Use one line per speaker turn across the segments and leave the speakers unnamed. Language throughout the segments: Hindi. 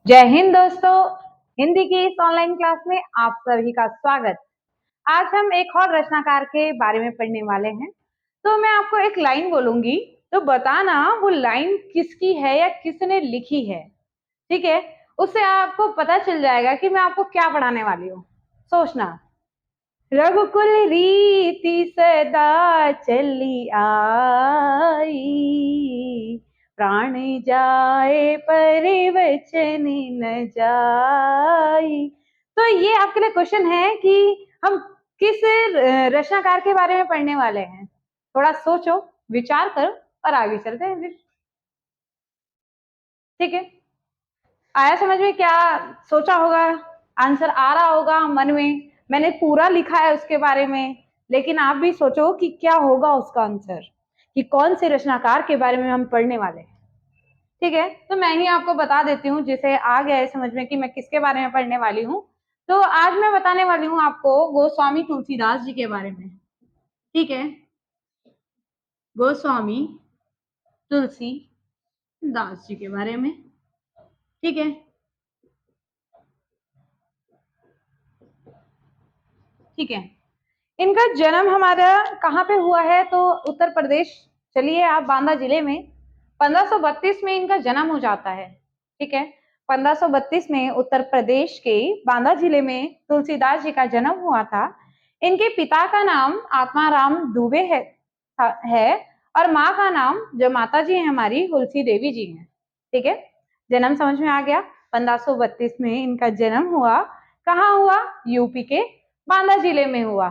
जय हिंद दोस्तों। हिंदी की इस ऑनलाइन क्लास में आप सभी का स्वागत। आज हम एक और रचनाकार के बारे में पढ़ने वाले हैं। तो मैं आपको एक लाइन बोलूंगी, तो बताना वो लाइन किसकी है या किसने लिखी है। ठीक है, उससे आपको पता चल जाएगा कि मैं आपको क्या पढ़ाने वाली हूँ। सोचना। रघुकुल रीति सदा चली आई, प्राण जाए पर वचन न जाई। तो ये आपके लिए क्वेश्चन है कि हम किस रचनाकार के बारे में पढ़ने वाले हैं। थोड़ा सोचो, विचार करो और आगे चलते हैं फिर। ठीक है, आया समझ में? क्या सोचा होगा? आंसर आ रहा होगा मन में। मैंने पूरा लिखा है उसके बारे में, लेकिन आप भी सोचो कि क्या होगा उसका आंसर, कि कौन से रचनाकार के बारे में हम पढ़ने वाले हैं। ठीक है, तो मैं ही आपको बता देती हूँ, जिसे आ गया है समझ में कि मैं किसके बारे में पढ़ने वाली हूँ। तो आज मैं बताने वाली हूँ आपको गोस्वामी तुलसीदास जी के बारे में। ठीक है, गोस्वामी तुलसीदास जी के बारे में। ठीक है, ठीक है। इनका जन्म हमारा कहाँ पे हुआ है? तो उत्तर प्रदेश, चलिए आप, बांदा जिले में 1532 में इनका जन्म हो जाता है। ठीक है, 1532 में उत्तर प्रदेश के बांदा जिले में तुलसीदास जी का जन्म हुआ था। इनके पिता का नाम आत्माराम दुबे है और माँ का नाम, जो माता जी है हमारी, तुलसी देवी जी हैं। ठीक है, जन्म समझ में आ गया। 1532 में इनका जन्म हुआ। कहाँ हुआ? यूपी के बांदा जिले में हुआ।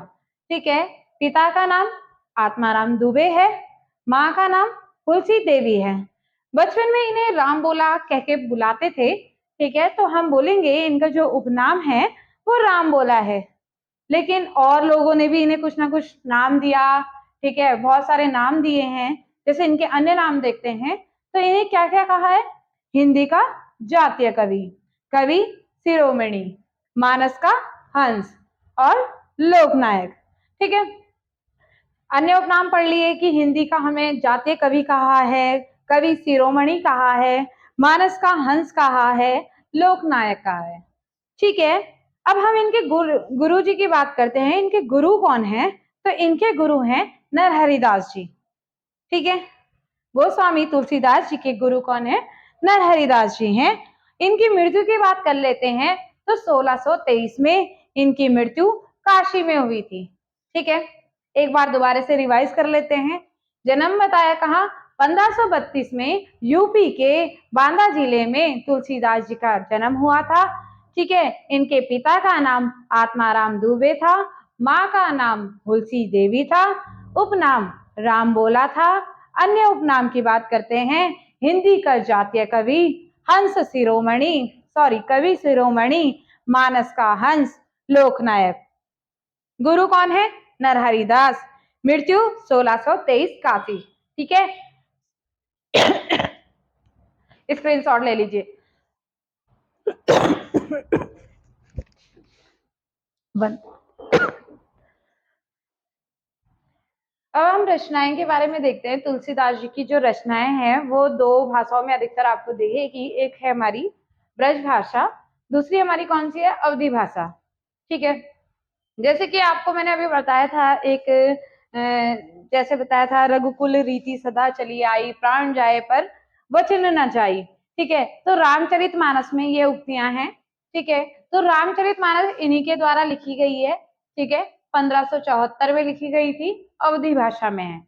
ठीक है, पिता का नाम आत्माराम दुबे है, माँ का नाम तुलसी देवी है। बचपन में इन्हें राम बोला कह के बुलाते थे। ठीक है, तो हम बोलेंगे इनका जो उपनाम है वो राम बोला है। लेकिन और लोगों ने भी इन्हें कुछ ना कुछ नाम दिया। ठीक है, बहुत सारे नाम दिए हैं। जैसे इनके अन्य नाम देखते हैं, तो इन्हें क्या क्या कहा है? हिंदी का जातीय कवि, कवि शिरोमणि, मानस का हंस और लोकनायक। ठीक है, अन्य उपनाम पढ़ लिए कि हिंदी का हमें जातीय कवि कहा है, कवि शिरोमणि कहा है, मानस का हंस कहा है, लोकनायक कहा है। ठीक है, अब हम इनके गुरु जी की बात करते हैं। इनके गुरु कौन है? तो इनके गुरु हैं नरहरिदास जी। ठीक है, गोस्वामी तुलसीदास जी के गुरु कौन है? नरहरिदास जी हैं। इनकी मृत्यु की बात कर लेते हैं, तो 1623 में इनकी मृत्यु काशी में हुई थी। ठीक है, एक बार दोबारा से रिवाइज कर लेते हैं। जन्म बताया कहाँ? 1532 में यूपी के बांदा जिले में तुलसीदास जी का जन्म हुआ था। ठीक है, इनके पिता का नाम आत्माराम दुबे था, माँ का नाम तुलसी देवी था, उपनाम राम बोला था। अन्य उपनाम की बात करते हैं, हिंदी का जातीय कवि, हंस शिरोमणि, सॉरी कवि शिरोमणि, मानस का हंस, लोकनायक। गुरु कौन है? नरहरिदास। मृत्यु 1623 काशी। ठीक है, स्क्रीनशॉट ले लीजिए। बंद। अब हम रचनाएं के बारे में देखते हैं। तुलसीदास जी की जो रचनाएं हैं वो दो भाषाओं में अधिकतर आपको दिखेगी। एक है हमारी ब्रज भाषा, दूसरी हमारी कौन सी है? अवधी भाषा। ठीक है, जैसे कि आपको मैंने अभी बताया था, एक जैसे बताया था, रघुकुल रीति सदा चली आई, प्राण जाए पर वचन न जाई। ठीक है, तो रामचरितमानस में ये उक्तियां हैं। ठीक है, तो रामचरितमानस इन्हीं के द्वारा लिखी गई है। ठीक है, 1574 में लिखी गई थी, अवधी भाषा में है।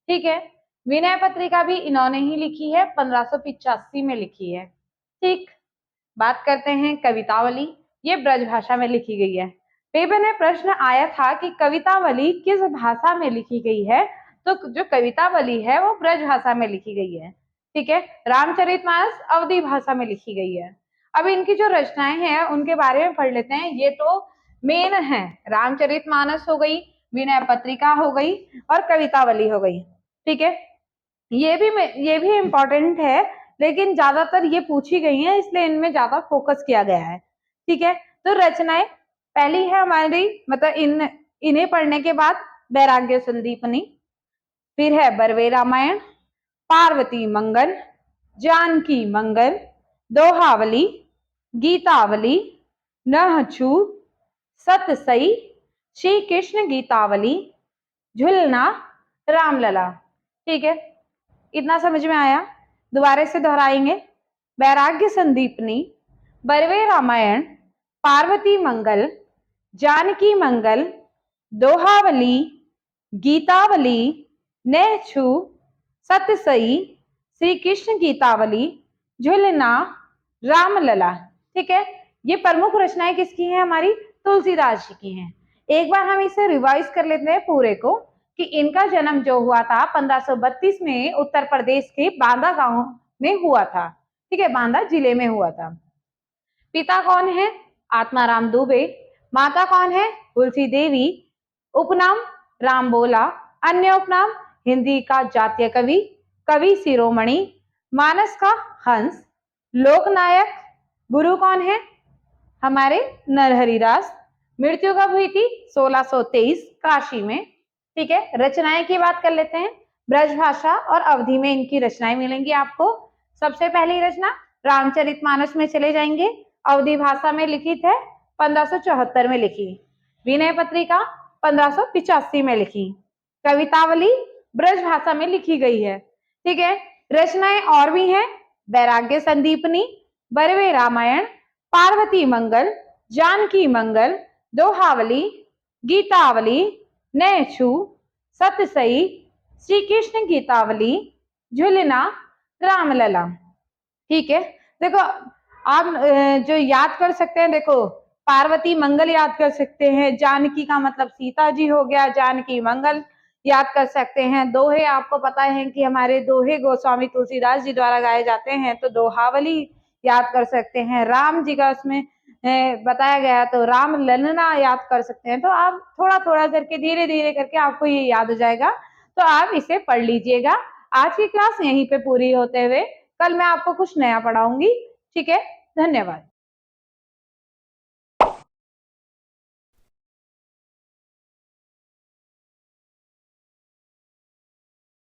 ठीक है, विनय पत्रिका भी इन्होंने ही लिखी है, 1585 में लिखी है। ठीक, बात करते हैं कवितावली। ये ब्रज भाषा में लिखी गई है। पेपर में प्रश्न आया था कि कवितावली किस भाषा में लिखी गई है? तो जो कवितावली है वो ब्रज भाषा में लिखी गई है। ठीक है, रामचरितमानस अवधी भाषा में लिखी गई है। अब इनकी जो रचनाएं हैं उनके बारे में पढ़ लेते हैं। ये तो मेन है, रामचरितमानस हो गई, विनय पत्रिका हो गई और कवितावली हो गई। ठीक है, ये भी इम्पोर्टेंट है, लेकिन ज्यादातर ये पूछी गई है, इसलिए इनमें ज्यादा फोकस किया गया है। ठीक है, तो रचनाएं पहली है हमारी, मतलब इन्हें पढ़ने के बाद वैराग्य संदीपनी, फिर है बरवे रामायण, पार्वती मंगल, जानकी मंगल, दोहावली, गीतावली, नहछु, सतसई, श्री कृष्ण गीतावली, झुलना, रामलला। ठीक है, इतना समझ में आया? दोबारा से दोहराएंगे। वैराग्य संदीपनी, बरवे रामायण, पार्वती मंगल, जानकी मंगल, दोहावली, गीतावली, नहछु, सतसई, श्री कृष्ण गीतावली, झुलना, रामलला। ठीक है, ये प्रमुख रचनाएं किसकी हैं? हमारी तुलसीदास जी की हैं। एक बार हम इसे रिवाइज कर लेते हैं पूरे को कि इनका जन्म जो हुआ था 1532 में उत्तर प्रदेश के बांदा गांव में हुआ था। ठीक है, बांदा जिले में हुआ था। पिता कौन है? आत्माराम दुबे। माता कौन है? तुलसी देवी। उपनाम राम बोला। अन्य उपनाम हिंदी का जातीय कवि, कवि शिरोमणि, मानस का हंस, लोकनायक। गुरु कौन है? हमारे नरहरि दास। मृत्यु कब हुई थी? 1623 काशी में। ठीक है, रचनाएं की बात कर लेते हैं। ब्रजभाषा और अवधी में इनकी रचनाएं मिलेंगी आपको। सबसे पहली रचना रामचरितमानस में चले जाएंगे, अवधी भाषा में लिखित है, 1574 में लिखी। विनय पत्रिका 1585 में लिखी। कवितावली ब्रज भाषा में लिखी गई है। ठीक है, रचनाएं और भी हैं, वैराग्य संदीपनी, बरवे रामायण, पार्वती मंगल, जानकी मंगल, दोहावली, गीतावली, नैछु, सतसई, श्री कृष्ण गीतावली, झुलना, रामलला। ठीक है, देखो आप जो याद कर सकते हैं, देखो पार्वती मंगल याद कर सकते हैं, जानकी का मतलब सीता जी हो गया, जानकी मंगल याद कर सकते हैं। दोहे आपको पता है कि हमारे दोहे गोस्वामी तुलसीदास जी द्वारा गाए जाते हैं, तो दोहावली याद कर सकते हैं। राम जी का उसमें बताया गया तो राम ललना याद कर सकते हैं। तो आप थोड़ा थोड़ा करके धीरे धीरे करके आपको ये याद हो जाएगा, तो आप इसे पढ़ लीजिएगा। आज की क्लास यहीं पे पूरी होते हुए कल मैं आपको कुछ नया पढ़ाऊंगी। ठीक है, धन्यवाद।